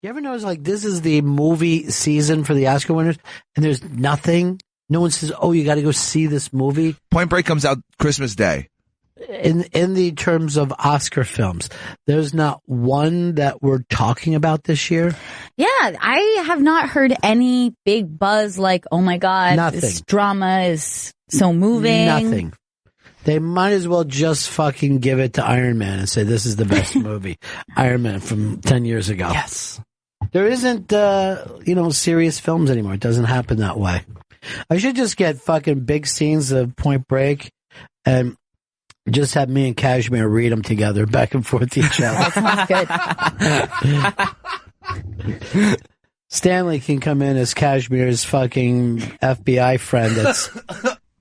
You ever notice, like, this is the movie season for the Oscar winners, and there's nothing? No one says, oh, you got to go see this movie? Point Break comes out Christmas Day. In the terms of Oscar films, there's not one that we're talking about this year. Yeah, I have not heard any big buzz like, oh my God, this drama is so moving. Nothing. They might as well just fucking give it to Iron Man and say this is the best movie. Iron Man from 10 years ago. Yes. There isn't, serious films anymore. It doesn't happen that way. I should just get fucking big scenes of Point Break and just have me and Kashmir read them together, back and forth to each other. That sounds good. Stanley can come in as Kashmir's fucking FBI friend that's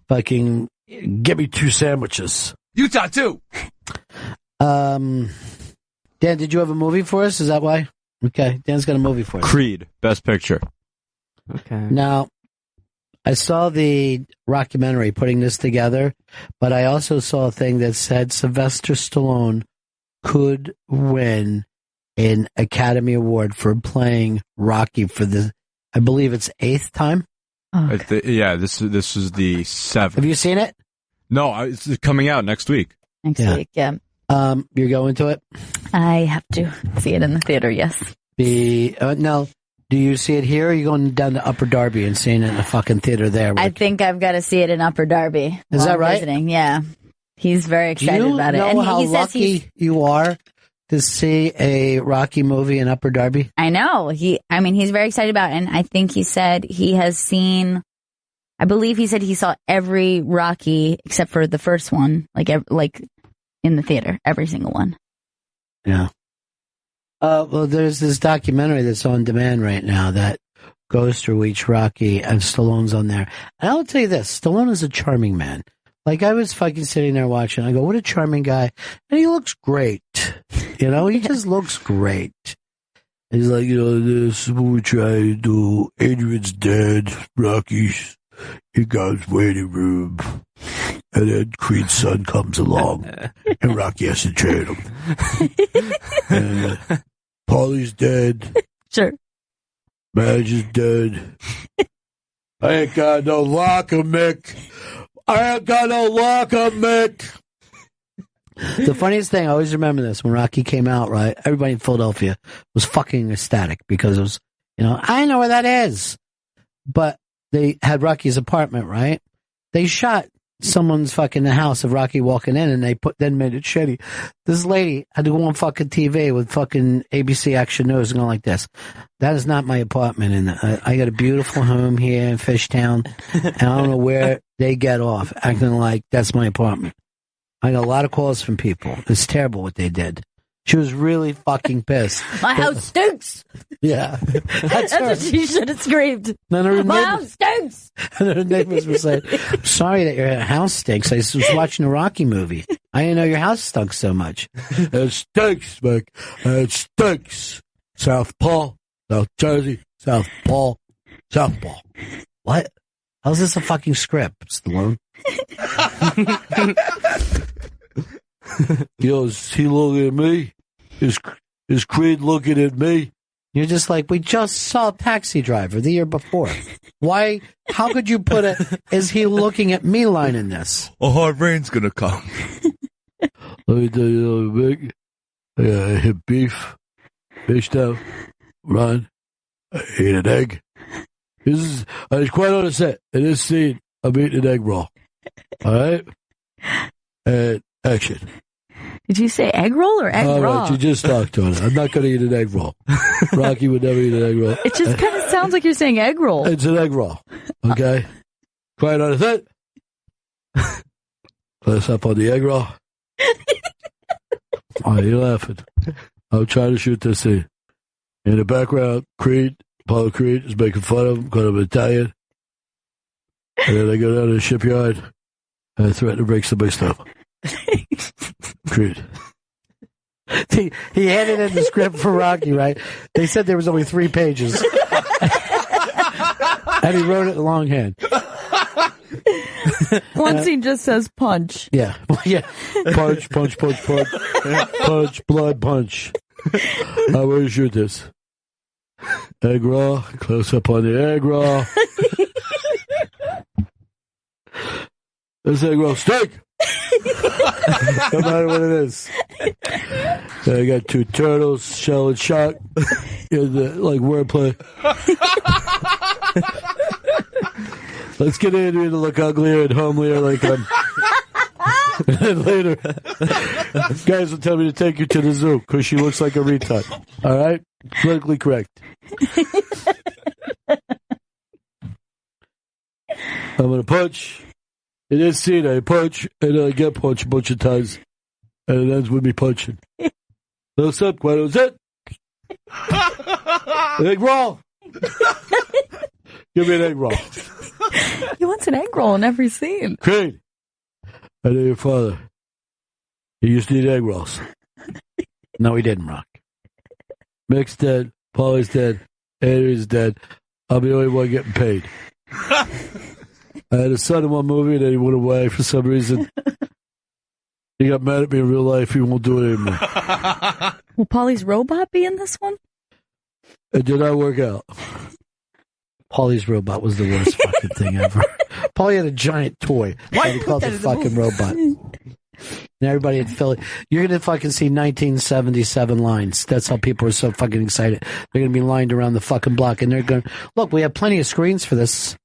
fucking, get me 2 sandwiches. Utah, too. Dan, did you have a movie for us? Is that why? Okay, Dan's got a movie for us. Creed, Best Picture. Okay. Now, I saw the rockumentary putting this together, but I also saw a thing that said Sylvester Stallone could win an Academy Award for playing Rocky for I believe it's 8th time. Okay. This is the 7th. Have you seen it? No, it's coming out next week. Next week, yeah. You're going to it? I have to see it in the theater, yes. Now, do you see it here, or are you going down to Upper Darby and seeing it in the fucking theater there? I think I've got to see it in Upper Darby. Is that right? Visiting. Yeah. He's very excited about it. Do you know how lucky you are to see a Rocky movie in Upper Darby? I know. He's very excited about it, and I think he said he has seen, I believe he said he saw every Rocky except for the first one, like in the theater, every single one. Yeah. Well, there's this documentary that's on demand right now that goes through each Rocky, and Stallone's on there. And I'll tell you this, Stallone is a charming man. Like, I was fucking sitting there watching, I go, what a charming guy. And he looks great. He just looks great. He's like, this is what we're trying to do. Adrian's dead. Rocky's, he got waiting room. And then Creed's son comes along, and Rocky has to trade him. And Paulie's dead. Sure. Madge is dead. I ain't got no locker, Mick. I ain't got no locker, Mick. The funniest thing, I always remember this, when Rocky came out, right? Everybody in Philadelphia was fucking ecstatic because it was, I know where that is. But they had Rocky's apartment, right? They shot someone's fucking house of Rocky walking in, and they then made it shitty. This lady had to go on fucking TV with fucking ABC Action News and go like this. That is not my apartment, and I got a beautiful home here in Fishtown, and I don't know where they get off acting like that's my apartment. I got a lot of calls from people. It's terrible what they did. She was really fucking pissed. My house stinks. Yeah. That's what she should have screamed. My house stinks. And her neighbors were saying, I'm sorry that your house stinks. I was watching a Rocky movie. I didn't know your house stunk so much. It stinks, Mick. It stinks. South Paul, South Jersey, South Paul. What? How's this a fucking script, Stallone? Is he looking at me? Is Creed looking at me? You're just like, we just saw Taxi Driver the year before. Why? How could you put is he looking at me line in this? A hard rain's gonna come. Let me tell you, Big. I hit beef, fish down, Ron. I ate an egg. I was quite on the set. In this scene, I'm eating an egg raw. All right? And action. Did you say egg roll or egg raw? All right, you just talked on it. I'm not going to eat an egg roll. Rocky would never eat an egg roll. It just kind of sounds like you're saying egg roll. It's an egg roll. Okay? Quite on the set. Close up on the egg roll. Why are you laughing? I'm trying to shoot this scene. In the background, Apollo Creed is making fun of him, calling him Italian. And then I go down to the shipyard and I threaten to break somebody's stomach. Creed. He handed in the script for Rocky, right? They said there was only 3 pages. And he wrote it in longhand. One scene just says punch. Yeah. Yeah. Punch, punch, punch, punch. Punch, blood, punch. I want to shoot this. Egg roll. Close up on the egg roll. This egg roll steak. No matter what it is. I got 2 turtles, shell and shark. Like wordplay. Let's get Andrea to look uglier and homelier like I'm. And then later, guys will tell me to take her to the zoo because she looks like a retard. All right? Politically correct. I'm going to punch. In this scene, I punch, and I get punched a bunch of times. And it ends with me punching. What's up, what was it? Egg roll. Give me an egg roll. He wants an egg roll in every scene. Creed, I know your father. He used to eat egg rolls. No, he didn't, Rock. Mick's dead. Paulie's dead. Andrew's dead. I'm the only one getting paid. I had a son in one movie, and then he went away for some reason. He got mad at me in real life. He won't do it anymore. Will Polly's robot be in this one? It did not work out. Paulie's robot was the worst fucking thing ever. Paulie had a giant toy. Why he called it a fucking robot? And everybody in Philly, you're going to fucking see 1977 lines. That's how people are so fucking excited. They're going to be lined around the fucking block, and they're going, look, we have plenty of screens for this.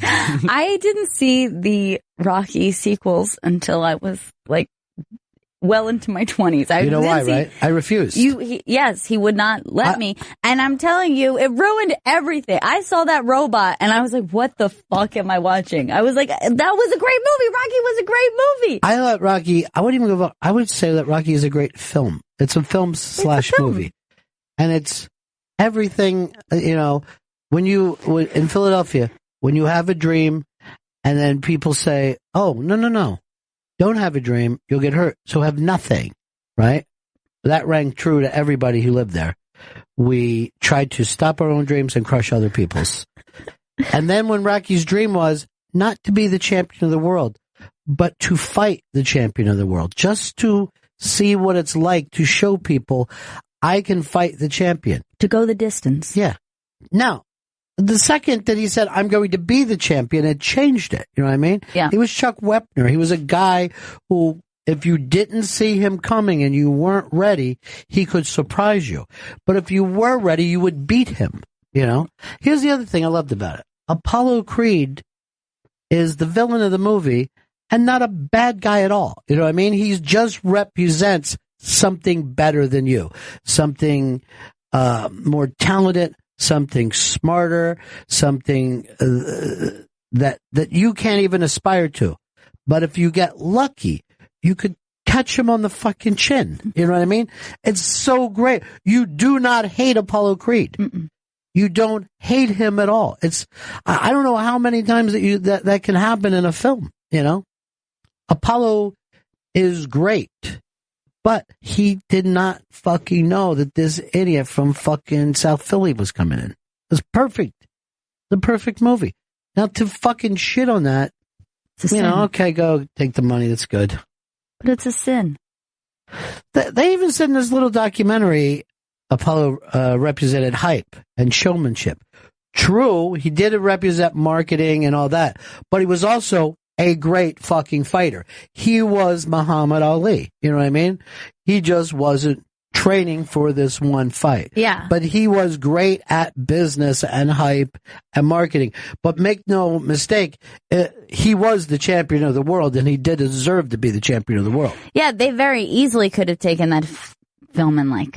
I didn't see the Rocky sequels until I was like well into my 20s. You know why, right? I refused. Yes, he would not let me. And I'm telling you, it ruined everything. I saw that robot and I was like, what the fuck am I watching? I was like, that was a great movie. Rocky was a great movie. I thought Rocky, I wouldn't even go, I would say that Rocky is a great film. It's a film / movie. And it's everything, you know, when you, in Philadelphia, when you have a dream and then people say, oh, no. Don't have a dream, you'll get hurt. So have nothing, right? That rang true to everybody who lived there. We tried to stop our own dreams and crush other people's. And then when Rocky's dream was not to be the champion of the world, but to fight the champion of the world, just to see what it's like to show people I can fight the champion. To go the distance. Yeah. Now, the second that he said, I'm going to be the champion, it changed it. You know what I mean? Yeah. He was Chuck Wepner. He was a guy who, if you didn't see him coming and you weren't ready, he could surprise you. But if you were ready, you would beat him. You know? Here's the other thing I loved about it. Apollo Creed is the villain of the movie and not a bad guy at all. You know what I mean? He just represents something better than you. Something more talented, something smarter, something that you can't even aspire to. But if you get lucky, you could catch him on the fucking chin. You know what I mean? It's so great. You do not hate Apollo Creed. Mm-mm. You don't hate him at all. It's, I don't know how many times that can happen in a film, you know? Apollo is great. But he did not fucking know that this idiot from fucking South Philly was coming in. It was perfect. The perfect movie. Now to fucking shit on that, you know, okay, go take the money. That's good. But it's a sin. They even said in this little documentary, Apollo represented hype and showmanship. True, he did represent marketing and all that, but he was also a great fucking fighter. He was Muhammad Ali. You know what I mean? He just wasn't training for this one fight. Yeah. But he was great at business and hype and marketing. But make no mistake, he was the champion of the world, and he did deserve to be the champion of the world. Yeah, they very easily could have taken that film and like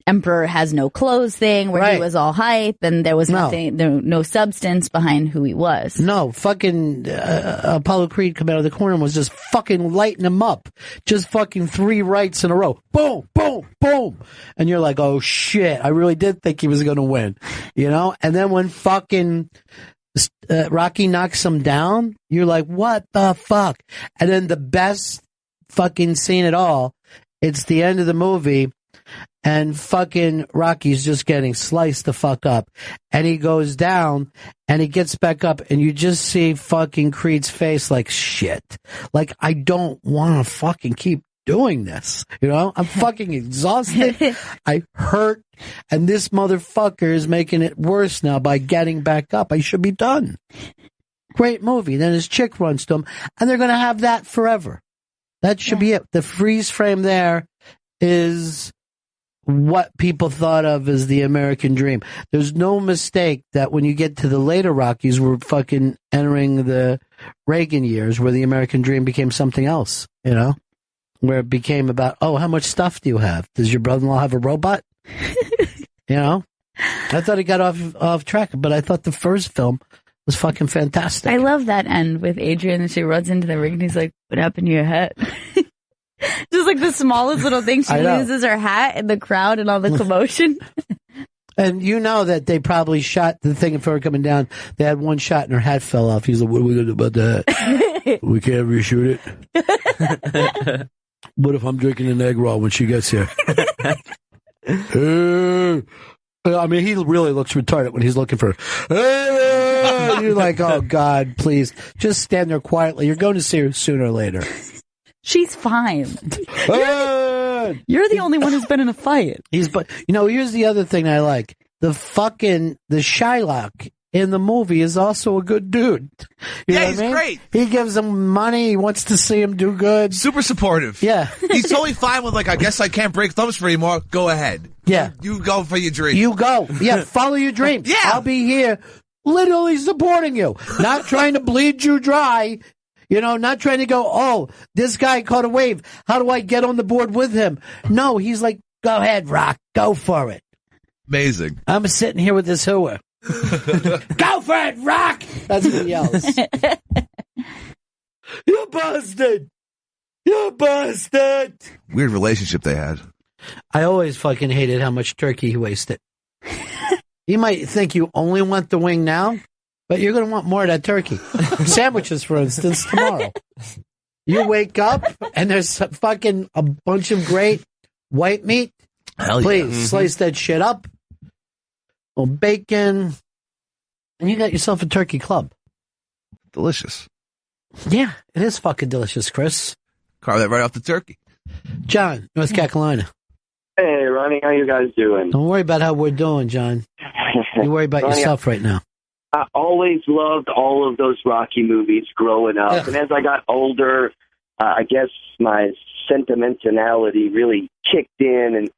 Emperor Has No Clothes thing where he was all hype and there was nothing, no substance behind who he was. No, fucking Apollo Creed come out of the corner and was just fucking lighting him up. Just fucking 3 rights in a row. Boom, boom, boom. And you're like, oh shit, I really did think he was going to win. You know? And then when fucking Rocky knocks him down, you're like, what the fuck? And then the best fucking scene at all, it's the end of the movie. And fucking Rocky's just getting sliced the fuck up. And he goes down and he gets back up and you just see fucking Creed's face like shit. Like, I don't want to fucking keep doing this? You know, I'm fucking exhausted. I hurt. And this motherfucker is making it worse now by getting back up. I should be done. Great movie. Then his chick runs to him, and they're going to have that forever. That should be it. The freeze frame there is what people thought of as the American dream. There's no mistake that when you get to the later Rockies, we're fucking entering the Reagan years where the American dream became something else, you know, where it became about, oh, how much stuff do you have? Does your brother-in-law have a robot? You know, I thought he got off track, but I thought the first film was fucking fantastic. I love that end with Adrian, and she runs into the ring, and he's like, what happened to your hat? Just like the smallest little thing. She loses her hat in the crowd and all the commotion. And you know that they probably shot the thing before coming down. They had one shot and her hat fell off. He's like, what are we going to do about that? We can't reshoot it. What if I'm drinking an egg raw when she gets here? I mean, he really looks retarded when he's looking for her. You're like, oh, God, please. Just stand there quietly. You're going to see her sooner or later. She's fine. You're the only one who's been in a fight. But you know, here's the other thing I like. The Shylock in the movie is also a good dude. You know he's what I mean? great. He gives him money. He wants to see him do good. Super supportive. Yeah. He's totally fine with, like, I guess I can't break thumbs for you anymore. Go ahead. Yeah. You go for your dream. You go. Yeah, follow your dream. Yeah. I'll be here literally supporting you. Not trying to bleed you dry. You know, not trying to go, oh, this guy caught a wave. How do I get on the board with him? No, he's like, go ahead, Rock. Go for it. Amazing. I'm sitting here with this hooer. Go for it, Rock! That's what he yells. You're busted! You're busted! Weird relationship they had. I always fucking hated how much turkey he wasted. You might think you only want the wing now, but you're going to want more of that turkey. Sandwiches, for instance, tomorrow. You wake up, and there's fucking a bunch of great white meat. Hell yeah. Please, slice that shit up. A little bacon. And you got yourself a turkey club. Delicious. Yeah, it is fucking delicious, Chris. Carve that right off the turkey. John, North Carolina. Hey, Ronnie, how you guys doing? Don't worry about how we're doing, John. You worry about Ronnie, yourself right now. I always loved all of those Rocky movies growing up. Yeah. And as I got older, I guess my sentimentality really kicked in. And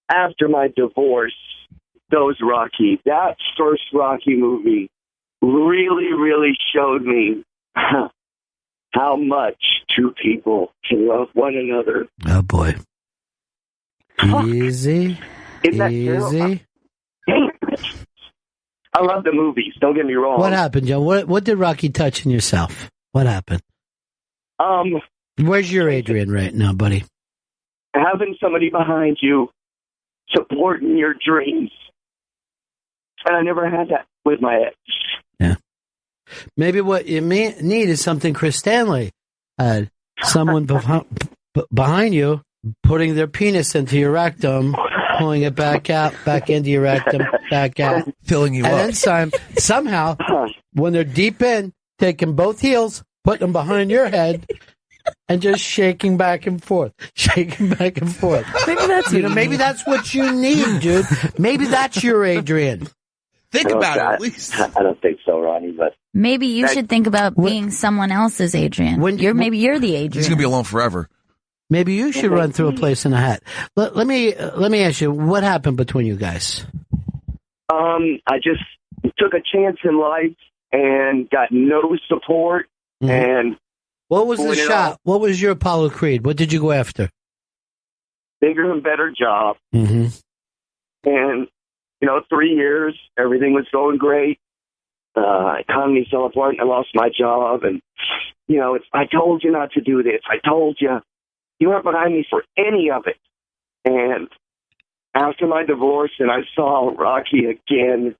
after my divorce, that first Rocky movie really, really showed me how much two people can love one another. Oh, boy. Easy. Isn't that Easy. I love the movies. Don't get me wrong. What happened, John? What did Rocky touch in yourself? What happened? Where's your Adrian right now, buddy? Having somebody behind you supporting your dreams. And I never had that with my ex. Yeah. Maybe what you need is something Chris Stanley had. Someone behind you putting their penis into your rectum, pulling it back out, back into your rectum, back out. Filling you and up. then somehow, when they're deep in, taking both heels, putting them behind your head, and just shaking back and forth. Shaking back and forth. Maybe that's what you need, dude. Maybe that's your Adrian. Think about it, at least. I don't think so, Ronnie, but... Maybe you should think about being someone else's Adrian. Maybe you're the Adrian. He's going to be alone forever. Maybe you should run through a place in a hat. Let me ask you, what happened between you guys? I just took a chance in life and got no support. Mm-hmm. And what was the shot? What was your Apollo Creed? What did you go after? Bigger and better job. Mm-hmm. And, 3 years, everything was going great. Economy fell apart and I lost my job. And, I told you not to do this. I told you. You weren't behind me for any of it. And after my divorce and I saw Rocky again,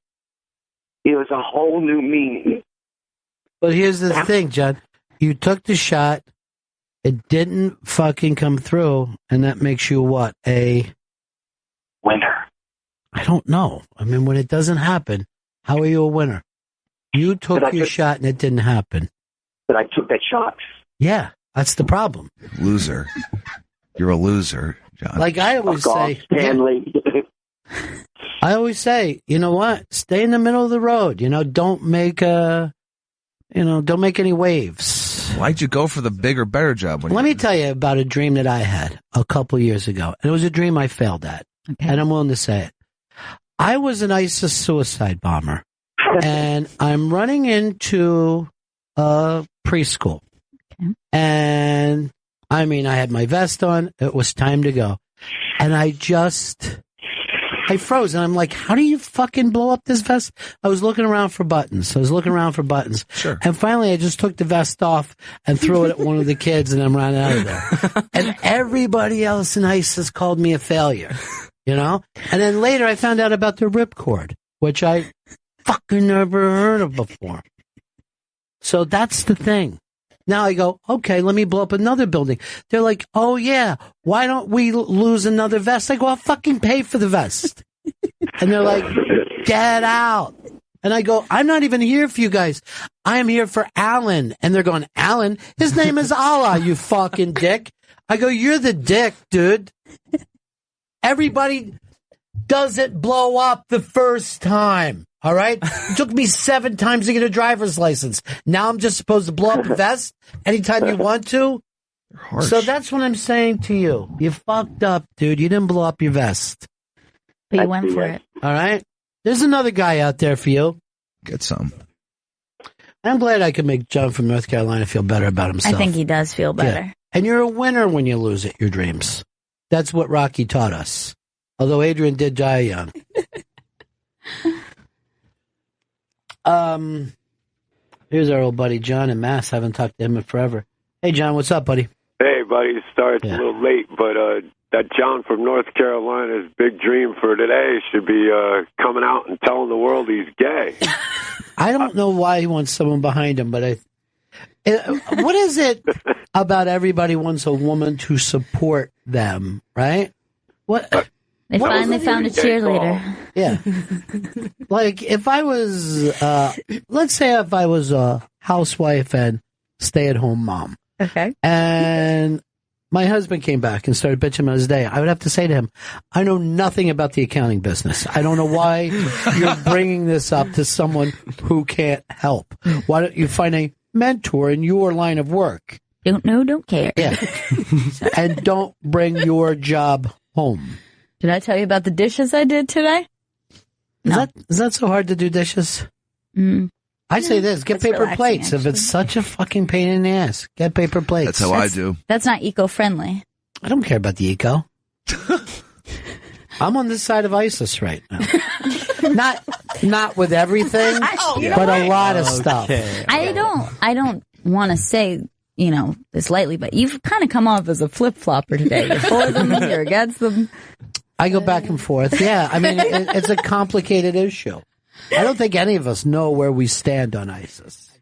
it was a whole new meaning. But here's the thing, John. You took the shot. It didn't fucking come through. And that makes you what? A winner. I don't know. I mean, when it doesn't happen, how are you a winner? You took your shot and it didn't happen. But I took that shot. Yeah, that's the problem. Loser. You're a loser, John. Like I always Fuck off, say, Stanley. I always say, you know what? Stay in the middle of the road. Don't make any waves. Why'd you go for the bigger, better job? Let me tell you about a dream that I had a couple years ago. And it was a dream I failed at. Okay. And I'm willing to say it. I was an ISIS suicide bomber. And I'm running into a preschool. Okay. And I had my vest on. It was time to go. And I froze, and I'm like, how do you fucking blow up this vest? I was looking around for buttons. Sure. And finally, I just took the vest off and threw it at one of the kids, and I'm running out of there. And everybody else in ISIS called me a failure, And then later, I found out about the ripcord, which I fucking never heard of before. So that's the thing. Now I go, okay, let me blow up another building. They're like, oh yeah, why don't we lose another vest? I go, I'll fucking pay for the vest. And they're like, get out. And I go, I'm not even here for you guys. I am here for Alan. And they're going, Alan? His name is Allah, you fucking dick. I go, you're the dick, dude. Everybody doesn't blow up the first time. All right? It took me 7 times to get a driver's license. Now I'm just supposed to blow up a vest anytime you want to? So that's what I'm saying to you. You fucked up, dude. You didn't blow up your vest. But you went for it. All right? There's another guy out there for you. Get some. I'm glad I could make John from North Carolina feel better about himself. I think he does feel better. Yeah. And you're a winner when you lose at your dreams. That's what Rocky taught us. Although Adrian did die young. Here's our old buddy John in Mass. Haven't talked to him in forever. Hey, John, what's up, buddy? Hey, buddy. Sorry it's a little late, but that John from North Carolina's big dream for today should be coming out and telling the world he's gay. I don't know why he wants someone behind him, but what is it about everybody wants a woman to support them, right? What? They finally found a cheerleader. Yeah. Like, if I was, let's say if I was a housewife and stay-at-home mom. Okay. And my husband came back and started bitching about his day. I would have to say to him, I know nothing about the accounting business. I don't know why you're bringing this up to someone who can't help. Why don't you find a mentor in your line of work? Don't know, don't care. Yeah. And don't bring your job home. Did I tell you about the dishes I did today? No. Is that so hard to do dishes? I say this, get paper relaxing, plates. actually. If it's such a fucking pain in the ass, get paper plates. That's how I do. That's not eco-friendly. I don't care about the eco. I'm on this side of ISIS right now. Not with everything, but a lot of stuff. I don't want to say, this lightly, but you've kind of come off as a flip-flopper today. You're for them, you're against them. I go back and forth. Yeah, I mean, it's a complicated issue. I don't think any of us know where we stand on ISIS.